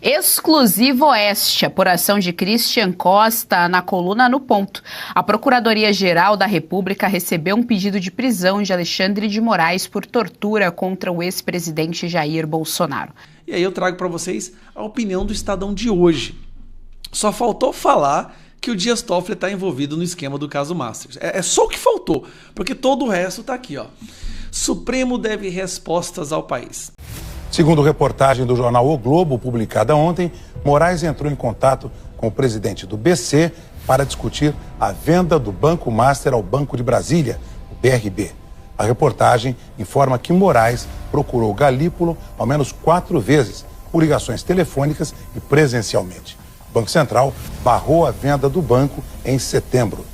Exclusivo Oeste, apuração de Christian Costa na coluna No Ponto. A Procuradoria-Geral da República recebeu um pedido de prisão de Alexandre de Moraes por tortura contra o ex-presidente Jair Bolsonaro. E aí eu trago para vocês a opinião do Estadão de hoje. Só faltou falar que o Dias Toffoli está envolvido no esquema do caso Masters. É só o que faltou, porque todo o resto está aqui, ó. Supremo deve respostas ao país. Segundo reportagem do jornal O Globo, publicada ontem, Moraes entrou em contato com o presidente do BC para discutir a venda do Banco Master ao Banco de Brasília, o BRB. A reportagem informa que Moraes procurou Galípolo ao menos 4 vezes, por ligações telefônicas e presencialmente. O Banco Central barrou a venda do banco em setembro.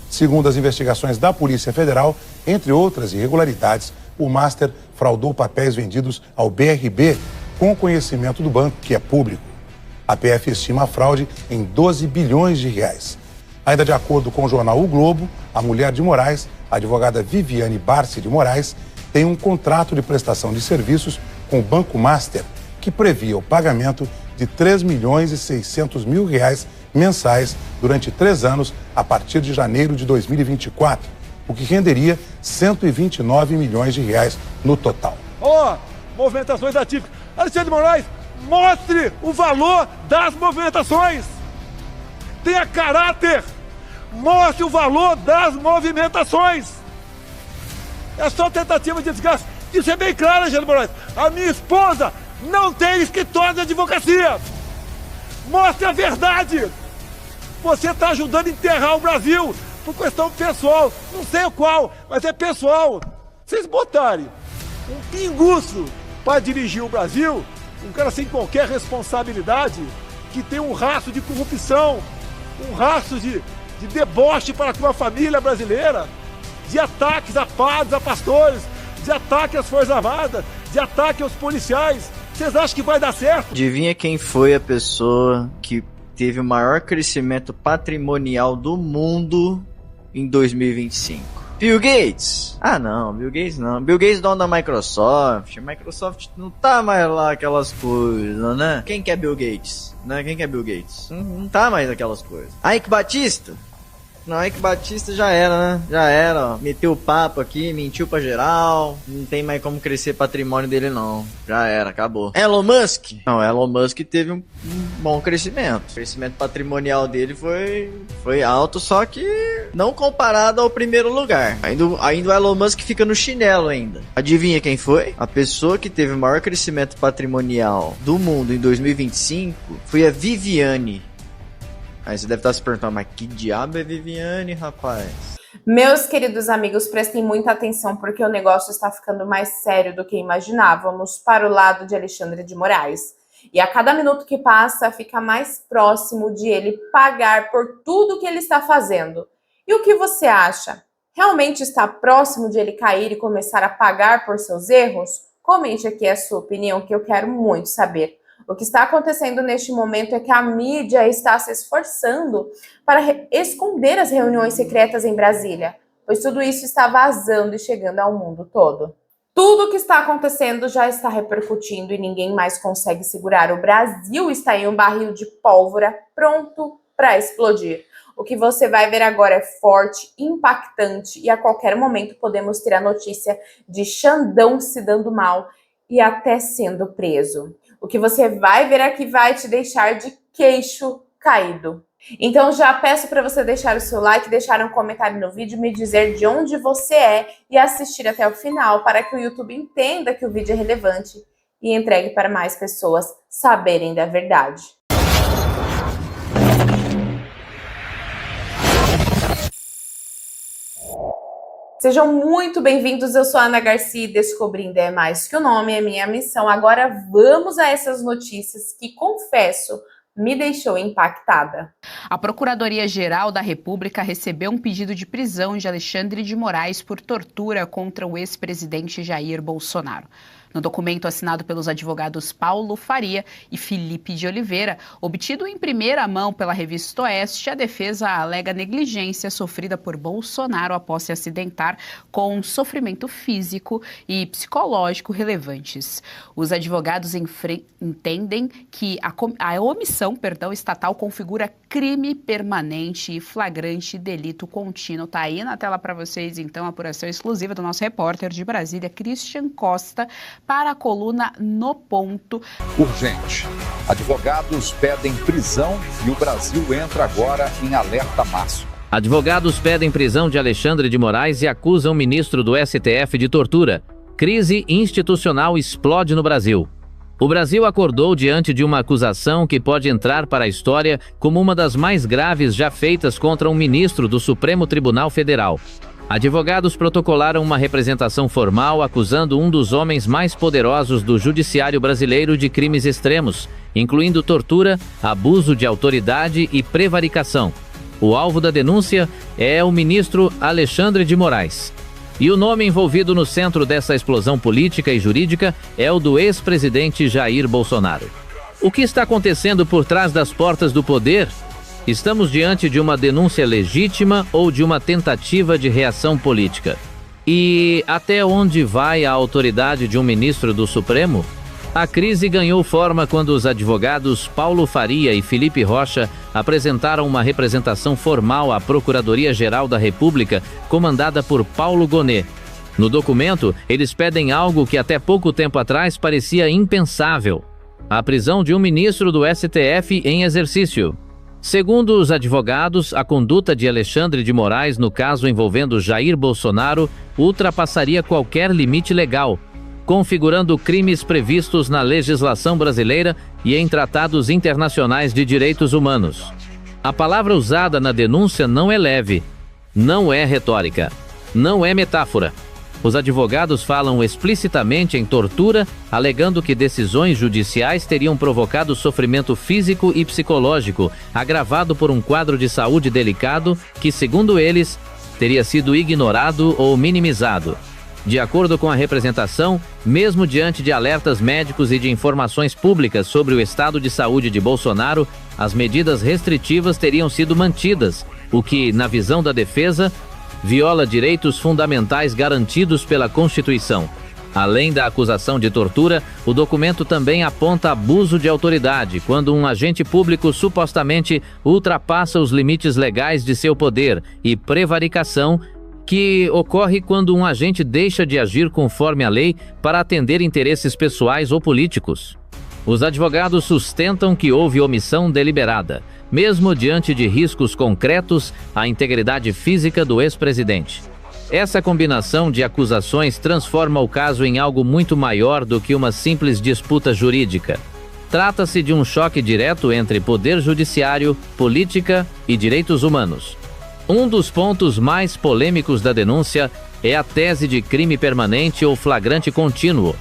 Segundo as investigações da Polícia Federal, entre outras irregularidades, o Master fraudou papéis vendidos ao BRB com conhecimento do banco, que é público. A PF estima a fraude em 12 bilhões de reais. Ainda de acordo com o jornal O Globo, a mulher de Moraes, a advogada Viviane Barsi de Moraes, tem um contrato de prestação de serviços com o Banco Master, que previa o pagamento de R$3.600.000 mensais durante 3 anos a partir de janeiro de 2024, o que renderia 129 milhões de reais no total. Movimentações atípicas. Alexandre de Moraes, mostre o valor das movimentações. Tenha caráter. Mostre o valor das movimentações. É só tentativa de desgaste. Isso é bem claro, Alexandre de Moraes. A minha esposa não tem escritório de advocacia. Mostre a verdade. Você está ajudando a enterrar o Brasil por questão pessoal. Não sei o qual, mas é pessoal. Vocês botarem um pinguço para dirigir o Brasil, um cara sem qualquer responsabilidade, que tem um rastro de corrupção, um rastro de deboche para com a família brasileira, de ataques a padres, a pastores, de ataque às Forças Armadas, de ataque aos policiais. Vocês acham que vai dar certo? Adivinha quem foi a pessoa que teve o maior crescimento patrimonial do mundo em 2025? Bill Gates? Ah não, Bill Gates não. Bill Gates é dono da Microsoft. A Microsoft não tá mais lá aquelas coisas, né? Quem que é Bill Gates? Né? Quem que é Bill Gates? Não tá mais aquelas coisas. Ike Batista? Não, Ike Batista já era, né? Já era, ó. Meteu o papo aqui, mentiu pra geral. Não tem mais como crescer patrimônio dele, não. Já era, acabou. Elon Musk? Não, Elon Musk teve um bom crescimento. O crescimento patrimonial dele foi alto, só que não comparado ao primeiro lugar. Ainda o Elon Musk fica no chinelo ainda. Adivinha quem foi? A pessoa que teve o maior crescimento patrimonial do mundo em 2025 foi a Viviane. Aí você deve estar se perguntando, mas que diabo é Viviane, rapaz? Meus queridos amigos, prestem muita atenção porque o negócio está ficando mais sério do que imaginávamos para o lado de Alexandre de Moraes. E a cada minuto que passa, fica mais próximo de ele pagar por tudo que ele está fazendo. E o que você acha? Realmente está próximo de ele cair e começar a pagar por seus erros? Comente aqui a sua opinião, que eu quero muito saber. O que está acontecendo neste momento é que a mídia está se esforçando para esconder as reuniões secretas em Brasília, pois tudo isso está vazando e chegando ao mundo todo. Tudo o que está acontecendo já está repercutindo e ninguém mais consegue segurar. O Brasil está em um barril de pólvora pronto para explodir. O que você vai ver agora é forte, impactante e a qualquer momento podemos ter a notícia de Xandão se dando mal e até sendo preso. O que você vai ver aqui vai te deixar de queixo caído. Então já peço para você deixar o seu like, deixar um comentário no vídeo, me dizer de onde você é e assistir até o final para que o YouTube entenda que o vídeo é relevante e entregue para mais pessoas saberem da verdade. Sejam muito bem-vindos, eu sou a Ana Garcia e Descobrindo é Mais Que o Nome, é minha missão. Agora vamos a essas notícias que, confesso, me deixou impactada. A Procuradoria-Geral da República recebeu um pedido de prisão de Alexandre de Moraes por tortura contra o ex-presidente Jair Bolsonaro. No documento assinado pelos advogados Paulo Faria e Felipe de Oliveira, obtido em primeira mão pela revista Oeste, a defesa alega negligência sofrida por Bolsonaro após se acidentar com sofrimento físico e psicológico relevantes. Os advogados entendem que a omissão estatal configura crime permanente e flagrante delito contínuo. Tá aí na tela para vocês, então, a apuração exclusiva do nosso repórter de Brasília, Christian Costa, para a coluna No Ponto. Urgente. Advogados pedem prisão e o Brasil entra agora em alerta máximo. Advogados pedem prisão de Alexandre de Moraes e acusam o ministro do STF de tortura. Crise institucional explode no Brasil. O Brasil acordou diante de uma acusação que pode entrar para a história como uma das mais graves já feitas contra um ministro do Supremo Tribunal Federal. Advogados protocolaram uma representação formal acusando um dos homens mais poderosos do judiciário brasileiro de crimes extremos, incluindo tortura, abuso de autoridade e prevaricação. O alvo da denúncia é o ministro Alexandre de Moraes. E o nome envolvido no centro dessa explosão política e jurídica é o do ex-presidente Jair Bolsonaro. O que está acontecendo por trás das portas do poder? Estamos diante de uma denúncia legítima ou de uma tentativa de reação política? E até onde vai a autoridade de um ministro do Supremo? A crise ganhou forma quando os advogados Paulo Faria e Felipe Rocha apresentaram uma representação formal à Procuradoria-Geral da República, comandada por Paulo Gonet. No documento, eles pedem algo que até pouco tempo atrás parecia impensável: a prisão de um ministro do STF em exercício. Segundo os advogados, a conduta de Alexandre de Moraes no caso envolvendo Jair Bolsonaro ultrapassaria qualquer limite legal, configurando crimes previstos na legislação brasileira e em tratados internacionais de direitos humanos. A palavra usada na denúncia não é leve, não é retórica, não é metáfora. Os advogados falam explicitamente em tortura, alegando que decisões judiciais teriam provocado sofrimento físico e psicológico, agravado por um quadro de saúde delicado que, segundo eles, teria sido ignorado ou minimizado. De acordo com a representação, mesmo diante de alertas médicos e de informações públicas sobre o estado de saúde de Bolsonaro, as medidas restritivas teriam sido mantidas, o que, na visão da defesa, viola direitos fundamentais garantidos pela Constituição. Além da acusação de tortura, o documento também aponta abuso de autoridade, quando um agente público supostamente ultrapassa os limites legais de seu poder, e prevaricação, que ocorre quando um agente deixa de agir conforme a lei para atender interesses pessoais ou políticos. Os advogados sustentam que houve omissão deliberada, mesmo diante de riscos concretos à integridade física do ex-presidente. Essa combinação de acusações transforma o caso em algo muito maior do que uma simples disputa jurídica. Trata-se de um choque direto entre poder judiciário, política e direitos humanos. Um dos pontos mais polêmicos da denúncia é a tese de crime permanente ou flagrante contínuo.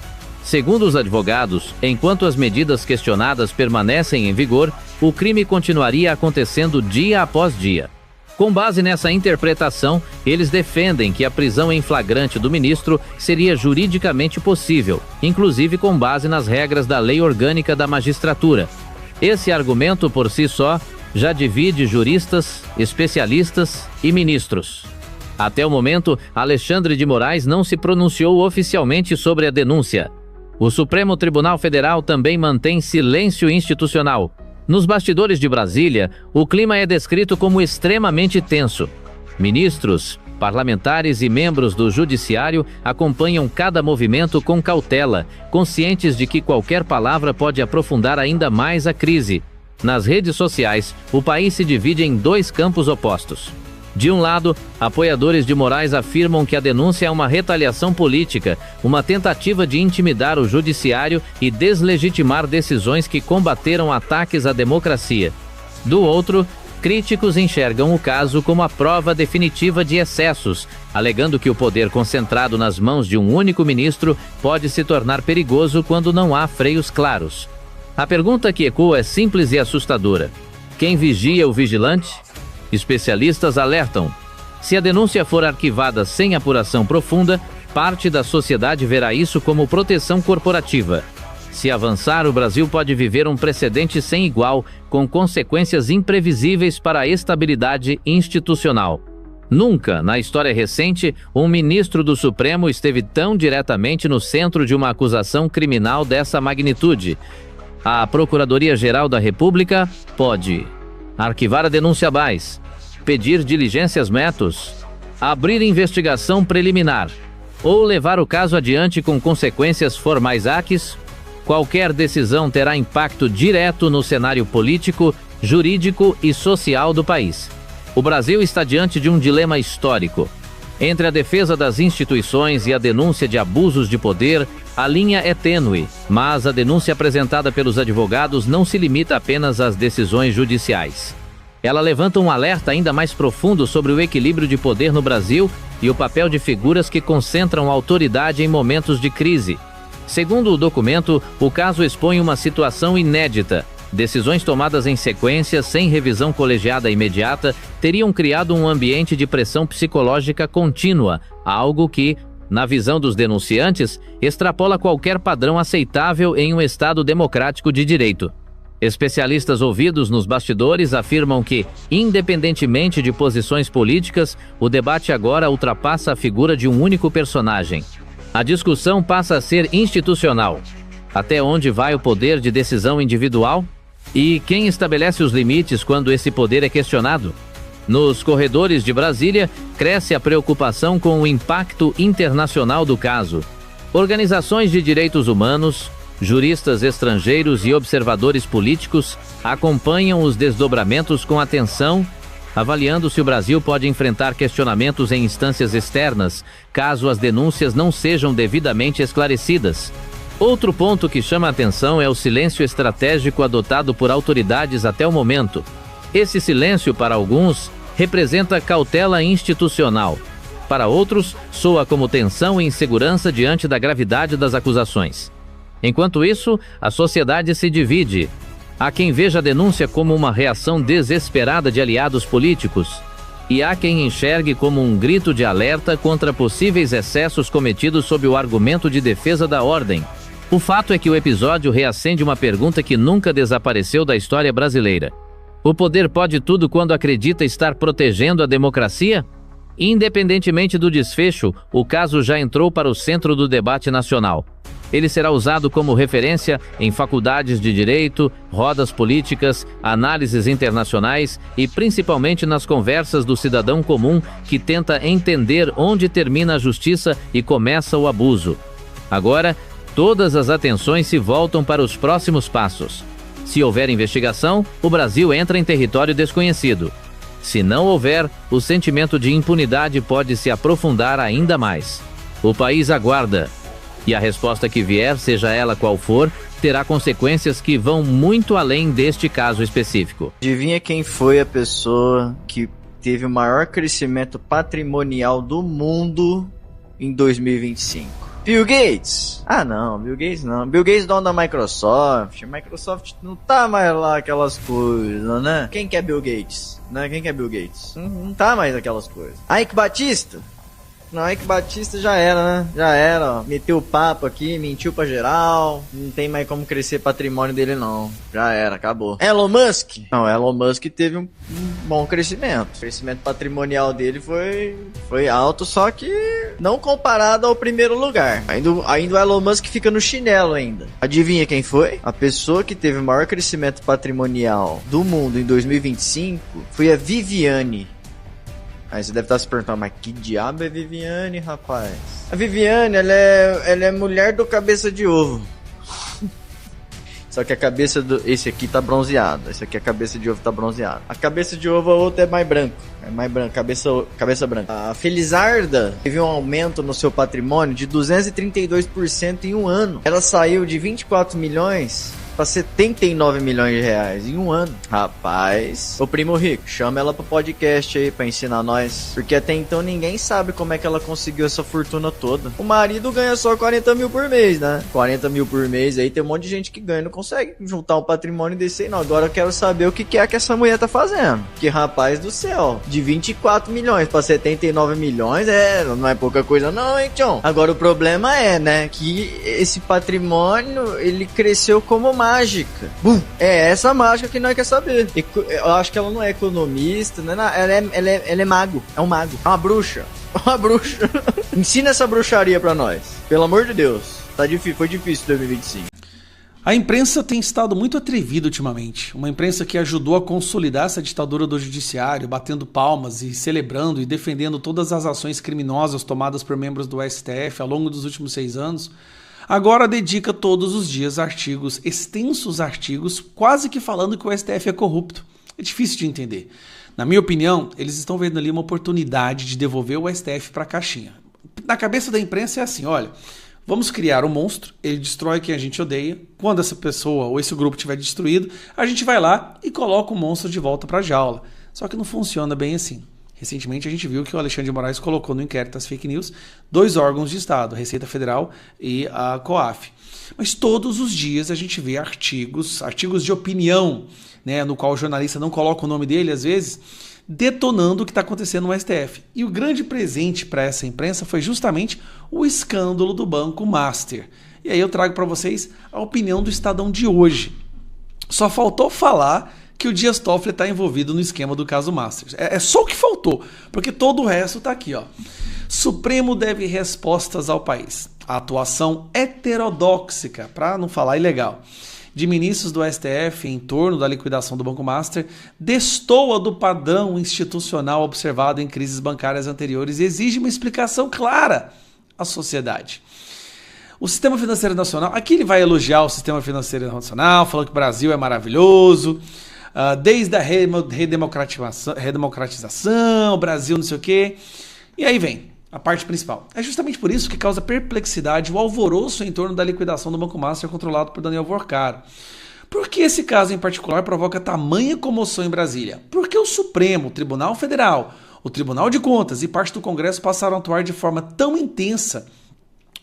Segundo os advogados, enquanto as medidas questionadas permanecem em vigor, o crime continuaria acontecendo dia após dia. Com base nessa interpretação, eles defendem que a prisão em flagrante do ministro seria juridicamente possível, inclusive com base nas regras da Lei Orgânica da Magistratura. Esse argumento, por si só, já divide juristas, especialistas e ministros. Até o momento, Alexandre de Moraes não se pronunciou oficialmente sobre a denúncia. O Supremo Tribunal Federal também mantém silêncio institucional. Nos bastidores de Brasília, o clima é descrito como extremamente tenso. Ministros, parlamentares e membros do Judiciário acompanham cada movimento com cautela, conscientes de que qualquer palavra pode aprofundar ainda mais a crise. Nas redes sociais, o país se divide em dois campos opostos. De um lado, apoiadores de Moraes afirmam que a denúncia é uma retaliação política, uma tentativa de intimidar o judiciário e deslegitimar decisões que combateram ataques à democracia. Do outro, críticos enxergam o caso como a prova definitiva de excessos, alegando que o poder concentrado nas mãos de um único ministro pode se tornar perigoso quando não há freios claros. A pergunta que ecoa é simples e assustadora: quem vigia o vigilante? Especialistas alertam: se a denúncia for arquivada sem apuração profunda, parte da sociedade verá isso como proteção corporativa. Se avançar, o Brasil pode viver um precedente sem igual, com consequências imprevisíveis para a estabilidade institucional. Nunca, na história recente, um ministro do Supremo esteve tão diretamente no centro de uma acusação criminal dessa magnitude. A Procuradoria-Geral da República pode arquivar a denúncia abaixo, pedir diligências metos, abrir investigação preliminar ou levar o caso adiante com consequências formais aques. Qualquer decisão terá impacto direto no cenário político, jurídico e social do país. O Brasil está diante de um dilema histórico. Entre a defesa das instituições e a denúncia de abusos de poder, a linha é tênue, mas a denúncia apresentada pelos advogados não se limita apenas às decisões judiciais. Ela levanta um alerta ainda mais profundo sobre o equilíbrio de poder no Brasil e o papel de figuras que concentram autoridade em momentos de crise. Segundo o documento, o caso expõe uma situação inédita. Decisões tomadas em sequência, sem revisão colegiada imediata, teriam criado um ambiente de pressão psicológica contínua, algo que, na visão dos denunciantes, extrapola qualquer padrão aceitável em um Estado democrático de direito. Especialistas ouvidos nos bastidores afirmam que, independentemente de posições políticas, o debate agora ultrapassa a figura de um único personagem. A discussão passa a ser institucional. Até onde vai o poder de decisão individual? E quem estabelece os limites quando esse poder é questionado? Nos corredores de Brasília, cresce a preocupação com o impacto internacional do caso. Organizações de direitos humanos, juristas estrangeiros e observadores políticos acompanham os desdobramentos com atenção, avaliando se o Brasil pode enfrentar questionamentos em instâncias externas, caso as denúncias não sejam devidamente esclarecidas. Outro ponto que chama a atenção é o silêncio estratégico adotado por autoridades até o momento. Esse silêncio, para alguns, representa cautela institucional. Para outros, soa como tensão e insegurança diante da gravidade das acusações. Enquanto isso, a sociedade se divide. Há quem veja a denúncia como uma reação desesperada de aliados políticos, e há quem enxergue como um grito de alerta contra possíveis excessos cometidos sob o argumento de defesa da ordem. O fato é que o episódio reacende uma pergunta que nunca desapareceu da história brasileira. O poder pode tudo quando acredita estar protegendo a democracia? Independentemente do desfecho, o caso já entrou para o centro do debate nacional. Ele será usado como referência em faculdades de direito, rodas políticas, análises internacionais e principalmente nas conversas do cidadão comum que tenta entender onde termina a justiça e começa o abuso. Agora, todas as atenções se voltam para os próximos passos. Se houver investigação, o Brasil entra em território desconhecido. Se não houver, o sentimento de impunidade pode se aprofundar ainda mais. O país aguarda. E a resposta que vier, seja ela qual for, terá consequências que vão muito além deste caso específico. Adivinha quem foi a pessoa que teve o maior crescimento patrimonial do mundo em 2025? Bill Gates? Ah não, Bill Gates não. Bill Gates é dono da Microsoft. Microsoft não tá mais lá aquelas coisas, né? Quem que é Bill Gates? Né? Quem que é Bill Gates? Não tá mais aquelas coisas. Ike Batista? Não, Ike Batista já era, né? Já era, ó. Meteu o papo aqui, mentiu pra geral. Não tem mais como crescer patrimônio dele, não. Já era, acabou. Elon Musk? Não, Elon Musk teve um bom crescimento. O crescimento patrimonial dele foi alto, só que não comparado ao primeiro lugar. Ainda o Elon Musk fica no chinelo ainda. Adivinha quem foi? A pessoa que teve o maior crescimento patrimonial do mundo em 2025 foi a Viviane. Aí você deve estar se perguntando, mas que diabo é Viviane, rapaz? A Viviane, ela é mulher do cabeça de ovo. Só que a cabeça do... Esse aqui tá bronzeado. Esse aqui, a cabeça de ovo tá bronzeado. A cabeça de ovo, a outra é mais branco. É mais branco, cabeça branca. A Felizarda teve um aumento no seu patrimônio de 232% em um ano. Ela saiu de 24 milhões... pra 79 milhões de reais em um ano. Rapaz, ô primo rico, chama ela pro podcast aí pra ensinar nós, porque até então ninguém sabe como é que ela conseguiu essa fortuna toda. O marido ganha só 40 mil por mês, né? 40 mil por mês, aí tem um monte de gente que ganha e não consegue juntar um patrimônio desse aí não. Agora eu quero saber o que é que essa mulher tá fazendo. Que rapaz do céu, de 24 milhões pra 79 milhões, não é pouca coisa não, hein, tchão? Agora o problema é, né, que esse patrimônio, ele cresceu como mágica. É essa mágica que nós quer saber. Eu acho que ela não é economista, né? Ela é mago. É um mago. É uma bruxa. Uma bruxa. Ensina essa bruxaria pra nós. Pelo amor de Deus. Tá difícil, foi difícil 2025. A imprensa tem estado muito atrevida ultimamente. Uma imprensa que ajudou a consolidar essa ditadura do judiciário, batendo palmas e celebrando e defendendo todas as ações criminosas tomadas por membros do STF ao longo dos últimos 6 anos, agora dedica todos os dias artigos, extensos artigos, quase que falando que o STF é corrupto. É difícil de entender. Na minha opinião, eles estão vendo ali uma oportunidade de devolver o STF para a caixinha. Na cabeça da imprensa é assim, olha, vamos criar um monstro, ele destrói quem a gente odeia, quando essa pessoa ou esse grupo estiver destruído, a gente vai lá e coloca o monstro de volta para a jaula. Só que não funciona bem assim. Recentemente a gente viu que o Alexandre de Moraes colocou no inquérito das fake news 2 órgãos de Estado, a Receita Federal e a COAF. Mas todos os dias a gente vê artigos de opinião, né, no qual o jornalista não coloca o nome dele às vezes, detonando o que está acontecendo no STF. E o grande presente para essa imprensa foi justamente o escândalo do Banco Master. E aí eu trago para vocês a opinião do Estadão de hoje. Só faltou falar que o Dias Toffoli está envolvido no esquema do caso Masters. É só o que faltou, porque todo o resto está aqui, ó. Supremo deve respostas ao país. A atuação heterodoxa, para não falar ilegal, de ministros do STF em torno da liquidação do Banco Master destoa do padrão institucional observado em crises bancárias anteriores e exige uma explicação clara à sociedade. O sistema financeiro nacional, aqui ele vai elogiar o sistema financeiro nacional, falando que o Brasil é maravilhoso, desde a redemocratização, o Brasil não sei o quê. E aí vem a parte principal. É justamente por isso que causa perplexidade o alvoroço em torno da liquidação do Banco Master controlado por Daniel Vorcaro. Por que esse caso em particular provoca tamanha comoção em Brasília? Porque o Supremo, o Tribunal Federal, o Tribunal de Contas e parte do Congresso passaram a atuar de forma tão intensa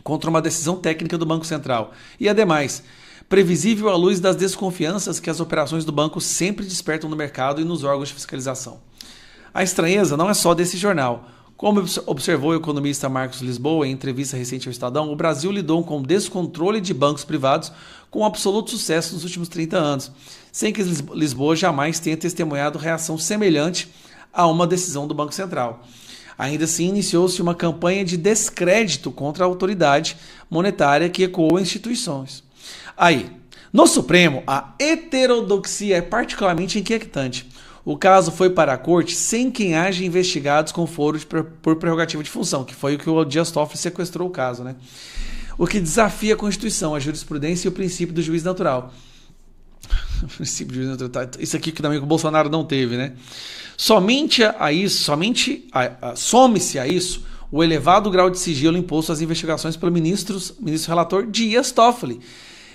contra uma decisão técnica do Banco Central. E ademais, previsível à luz das desconfianças que as operações do banco sempre despertam no mercado e nos órgãos de fiscalização. A estranheza não é só desse jornal. Como observou o economista Marcos Lisboa em entrevista recente ao Estadão, o Brasil lidou com o descontrole de bancos privados com absoluto sucesso nos últimos 30 anos, sem que Lisboa jamais tenha testemunhado reação semelhante a uma decisão do Banco Central. Ainda assim, iniciou-se uma campanha de descrédito contra a autoridade monetária que ecoou instituições. Aí, no Supremo, a heterodoxia é particularmente inquietante. O caso foi para a corte sem quem haja investigados com foro por prerrogativa de função, que foi o que o Dias Toffoli sequestrou o caso, né? O que desafia a Constituição, a jurisprudência e o princípio do juiz natural. O princípio do juiz natural. Isso aqui que também o Bolsonaro não teve, né? Some-se a isso o elevado grau de sigilo imposto às investigações pelo ministro relator Dias Toffoli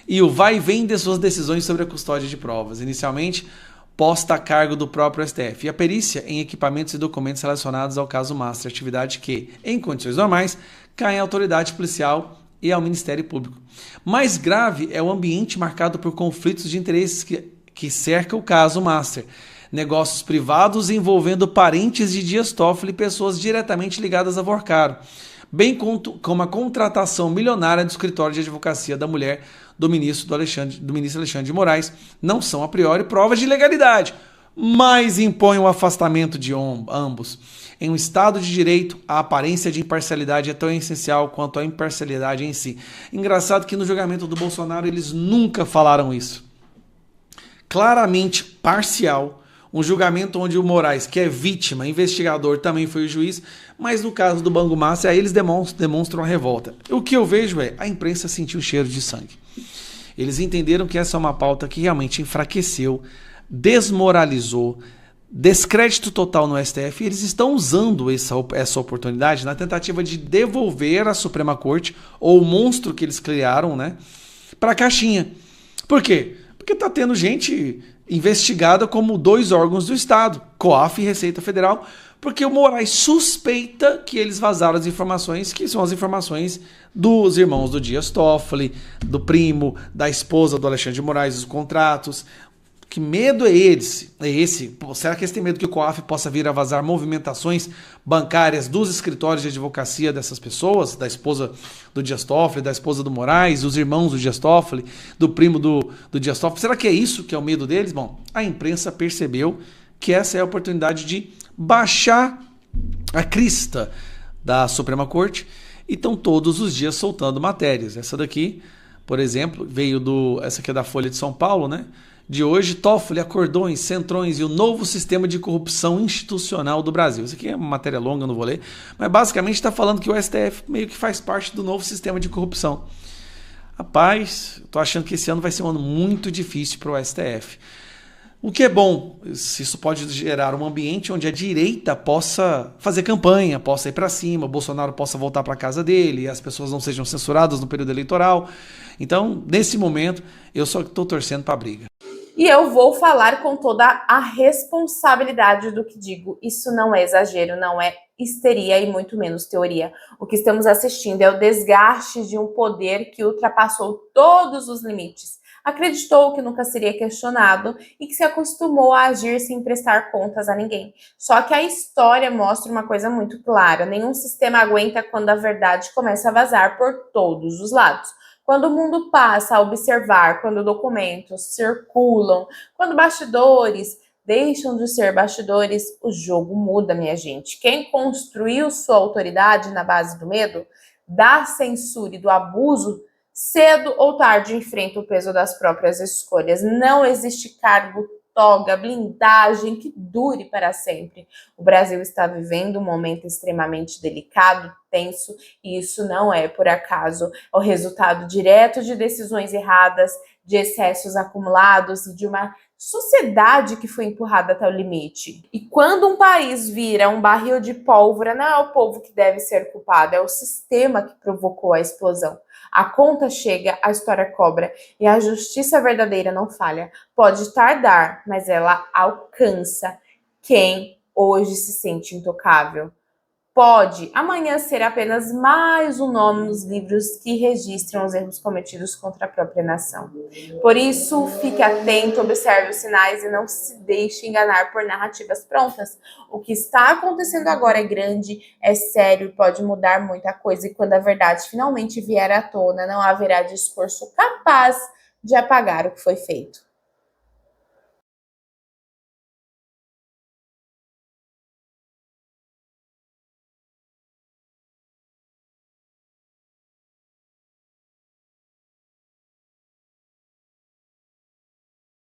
e o vai e vem de suas decisões sobre a custódia de provas. Inicialmente, posta a cargo do próprio STF, e a perícia em equipamentos e documentos relacionados ao caso Master, atividade que, em condições normais, cai à autoridade policial e ao Ministério Público. Mais grave é o ambiente marcado por conflitos de interesses que cerca o caso Master, negócios privados envolvendo parentes de Dias Toffoli e pessoas diretamente ligadas a Vorcaro, bem como a contratação milionária do escritório de advocacia da mulher do ministro Alexandre de Moraes, não são a priori provas de ilegalidade, mas impõem o afastamento de ambos. Em um Estado de Direito, a aparência de imparcialidade é tão essencial quanto a imparcialidade em si. Engraçado que no julgamento do Bolsonaro eles nunca falaram isso. Claramente parcial, um julgamento onde o Moraes, que é vítima, investigador, também foi o juiz, mas no caso do Banco Master, aí eles demonstram a revolta. O que eu vejo é, a imprensa sentiu o cheiro de sangue. Eles entenderam que essa é uma pauta que realmente enfraqueceu, desmoralizou, descrédito total no STF, e eles estão usando essa oportunidade na tentativa de devolver à Suprema Corte, ou o monstro que eles criaram, né, para a caixinha. Por quê? Porque está tendo gente investigada como 2 órgãos do Estado, COAF e Receita Federal, porque o Moraes suspeita que eles vazaram as informações, que são as informações dos irmãos do Dias Toffoli, do primo, da esposa do Alexandre de Moraes, os contratos. Que medo é esse? Pô, será que eles têm medo que o COAF possa vir a vazar movimentações bancárias dos escritórios de advocacia dessas pessoas? Da esposa do Dias Toffoli, da esposa do Moraes, dos irmãos do Dias Toffoli, do primo do Dias Toffoli? Será que é isso que é o medo deles? Bom, a imprensa percebeu que essa é a oportunidade de baixar a crista da Suprema Corte e estão todos os dias soltando matérias. Essa daqui, por exemplo, essa aqui é da Folha de São Paulo, né? De hoje, Toffoli, acordões, centrões e o novo sistema de corrupção institucional do Brasil. Isso aqui é uma matéria longa, eu não vou ler, mas basicamente está falando que o STF meio que faz parte do novo sistema de corrupção. Rapaz, estou achando que esse ano vai ser um ano muito difícil para o STF. O que é bom, isso pode gerar um ambiente onde a direita possa fazer campanha, possa ir para cima, o Bolsonaro possa voltar para a casa dele, as pessoas não sejam censuradas no período eleitoral. Então, nesse momento, eu só estou torcendo para a briga. E eu vou falar com toda a responsabilidade do que digo. Isso não é exagero, não é histeria e muito menos teoria. O que estamos assistindo é o desgaste de um poder que ultrapassou todos os limites. Acreditou que nunca seria questionado e que se acostumou a agir sem prestar contas a ninguém. Só que a história mostra uma coisa muito clara. Nenhum sistema aguenta quando a verdade começa a vazar por todos os lados. Quando o mundo passa a observar, quando documentos circulam, quando bastidores deixam de ser bastidores, o jogo muda, minha gente. Quem construiu sua autoridade na base do medo, da censura e do abuso, cedo ou tarde enfrenta o peso das próprias escolhas. Não existe cargo, toga, blindagem que dure para sempre. O Brasil está vivendo um momento extremamente delicado, tenso, e isso não é por acaso. É o resultado direto de decisões erradas, de excessos acumulados e de uma sociedade que foi empurrada até o limite. E quando um país vira um barril de pólvora, não é o povo que deve ser culpado, é o sistema que provocou a explosão. A conta chega, a história cobra e a justiça verdadeira não falha. Pode tardar, mas ela alcança quem hoje se sente intocável. Pode amanhã ser apenas mais um nome nos livros que registram os erros cometidos contra a própria nação. Por isso, fique atento, observe os sinais e não se deixe enganar por narrativas prontas. O que está acontecendo agora é grande, é sério e pode mudar muita coisa. E quando a verdade finalmente vier à tona, não haverá discurso capaz de apagar o que foi feito.